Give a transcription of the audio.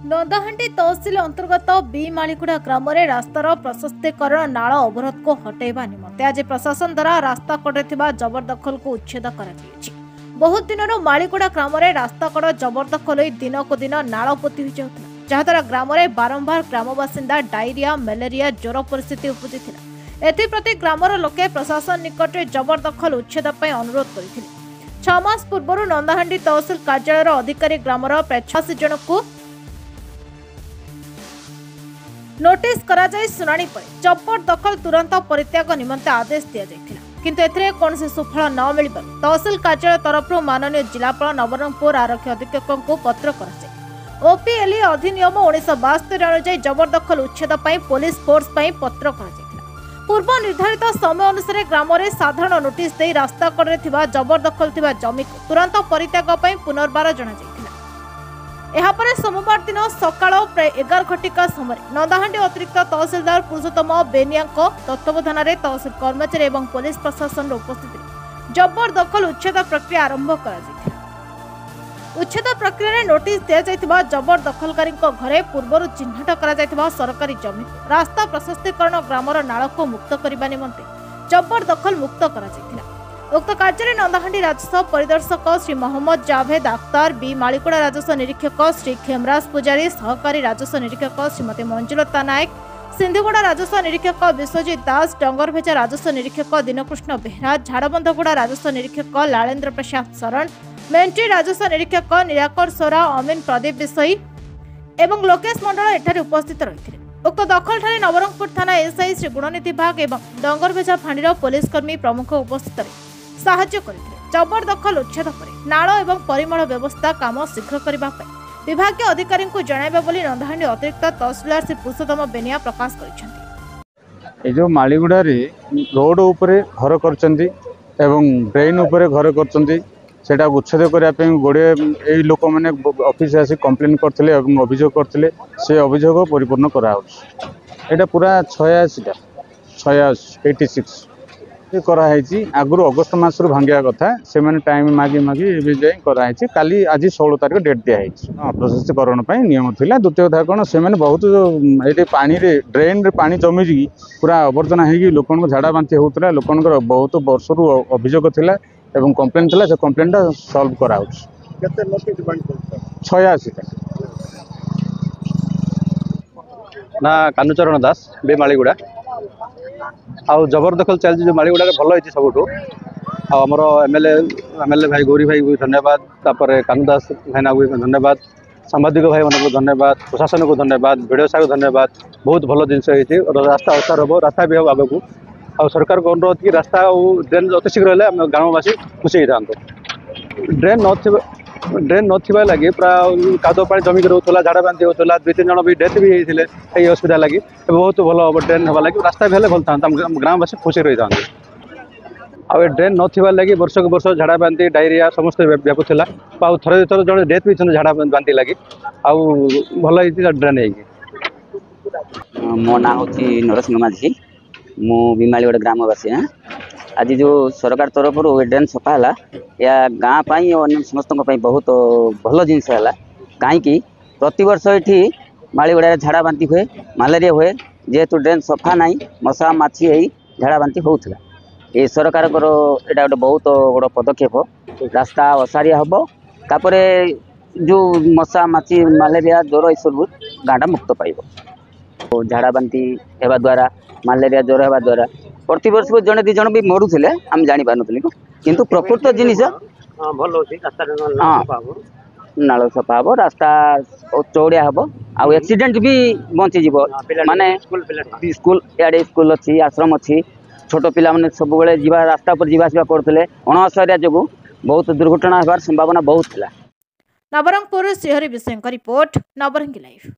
नंदाहांडी तहसिल अंतर्गत बीमालीगुड़ा ग्राम में रास्तार प्रशस्तीकरण नाल अवरोध को हटेबा निमंते आज प्रशासन द्वारा रास्ता कड़े जबरदखल को उच्छेद कर बहुत दिन मालीगुड़ा ग्राम में रास्ता कड़ जबरदखल दिन को दिन नाल पोती जहाद्वारा ग्राम में बारंबार ग्राम बासिंदा डायरिया मलेरिया ज्वर परिस्थिति उपजी एप्रति ग्रामर लोके प्रशासन निकट में जबरदखल उच्छेद अनुरोध करते 6 मास पूर्व नंदाहांडी तहसिल कार्यालय अधिकारी ग्रामर 85 जन को नोटिस कराई शुणाणी पर जबरदखल तुरंत परित्याग निमंते आदेश दि जाइथिला किंतु एथिरे कोनसे सुफल न मिलिबार तहसिल कार्यालय तरफ माननीय जिलापाल नवरंगपुर आरक्षी अधीक्षक को पत्र कराई ओपीएलई अधिनियम 1972 अनुसार जबरदखल उच्छेद पुलिस फोर्स पत्र कराई पूर्व निर्धारित समय अनुसार ग्राम में साधारण नोटिस दे रास्ता कड़े जबरदखल जमी को तुरंत परित्याग पुनर्बार जणाई एहापरे सोमवार दिन सकाळ प्राय 11 घटिका समय नंदाहांडी अतिरिक्त तहसिलदार पुरुषोत्तम बेनिया तत्वावधान में तहसिल कर्मचारी और पुलिस प्रशासन उपस्थित जबरदखल उच्छेद प्रक्रिया आरंभ कर उच्छेद प्रक्रिया नोटिस दि जबरदखलकारी घरे पूर्व चिन्हट कर सरकारी जमी रास्ता प्रशस्तीकरण ग्रामर नाल को मुक्त करने निमंते जबरदखल मुक्त कर उक्त कार्य नंदाहांडी राजस्व परिदर्शक श्री मोहम्मद जावेद अख्तर बी मालीगुड़ा राजस्व निरीक्षक श्री खेमराज पुजारी सहकारी राजस्व निरीक्षक श्रीमती मंजुलता नायक सिंधुगुड़ा राजस्व निरीक्षक विश्वजित दास डंगरभेजा राजस्व निरीक्षक दीनकृष्ण बेहरा झाड़बंधगुड़ा राजस्व निरीक्षक लालेन्द्र प्रसाद शरण मेंट्री राजस्व निरीक्षक निराकर सोरा अमीन प्रदीप विषयी एवं लोकेश मंडल एठारे उपस्थित रही उक्त दखल ठारे नवरंगपुर थाना एसआई श्री गुणनीति भाग एवं डंगरभेजा फांडीर पुलिसकर्मी प्रमुख उपस्थित रही साहाय्य करथिले जबरदखल उच्छेद पर नाल एवं परिमल व्यवस्था काम शीघ्र करने विभागीय अधिकारी को जणाइबा बोली नंदाहांडी अतिरिक्त तहसीलदार श्री पुरुषोत्तम बेनिया प्रकाश करिसेंती। जो मालीगुड़ा रे रोड उपरे घर करचंती एवं ड्रेन उपरे घर करचंती सेटा उच्छेद करने पे गोड़े यही लोक मैंने ऑफिस आसी कंप्लेन करथिले एवं अभियोग करथिले से अभियोग परिपूर्ण करा एटा पूरा 86 कराई आगुरी अगस्ट मसरू भांगा कथा से टाइम मागी मागी जाए कराई काली आज 16 तारीख डेट दिखाई प्रशस्तीकरण नियम थिला। द्वितीय कथा कौन से बहुत ये पानी रे ड्रेन रे पानी जमी पूरा आवर्जना हो लोक झाड़ा बांति होता लोक बहुत वर्षर अभियोग थिला एवं कंप्लेन थिला से कंप्लेनटा सॉल्व करा 86 ना कानुचरण दास बे मालीगुड़ा आउ जबरदखल चलती जो मालीगुड़ा भल होती सबुठ आमर एमएलए भाई गौरी भाई को धन्यवाद तापर कानुदास भाईना को धन्यवाद सांबादिक भाई मान को धन्यवाद प्रशासन को धन्यवाद वीडियो साहब को धन्यवाद बहुत भल जिनस रास्ता अवसर हम रास्ता भी हम आगे आ सरकार को अनुरोध कि रास्ता ड्रेन अति शीघ्र है ग्रामवासी खुशी था ड्रेन नथिबा लगी प्राय कादो पानी जमिक रोला झाड़ा बांति होता 2-3 जन भी डेथ भी होते असुविधा लगी बहुत भल हम ड्रेन हवा लगी रास्ता भी भल था ग्रामवासी खुशी रही था आ ड्रेन नथिबा लगी वर्ष को वर्ष झाड़ा बांति डायरिया समस्त व्यापुला आ थरे थर जन डेथ भी झाड़ा बांति लगी आउ भल ड्रेन हो मो ना हूँ नरसिंह माझी मु बीमालीगुड़ा ग्रामवासी हाँ आज जो सरकार तरफ ड्रेन सफा है या गाँ पाई और समस्त बहुत भल जिनस है कहीं प्रति वर्ष ये मालीगुड़ा झाड़ा बांति हुए मलेरिया हुए जेहेतु ड्रेन सफा ना मशा माछी यही झाड़ा बांति होता ये सरकार यहाँ गोटे बहुत बड़ पदक्षेप रास्ता असारिया हम तापर जो मशा माछी मलेरिया ज्वर ये सब गाँटा मुक्त पाइब झाड़ा बांति होगा द्वारा मलेरिया ज्वर होगा द्वारा प्रति वर्ष को जड़े 2 जन भी मरुले आम जानी पार नुँ किंतु प्रकृत जिनिस नाल सफा हम रास्ता चौड़िया हम आउ एक्सीडेंट भी बची माने स्कूल इे स्कूल अच्छी आश्रम अच्छी छोट पिला माने सब बेले जीवा रास्ता पर जीवासवा करते अणअसारिया जो बहुत दुर्घटना होबार संभावना बहुत थिला। नवरंगपुर श्रीहरि विषय रिपोर्ट नवरंगी लाइव।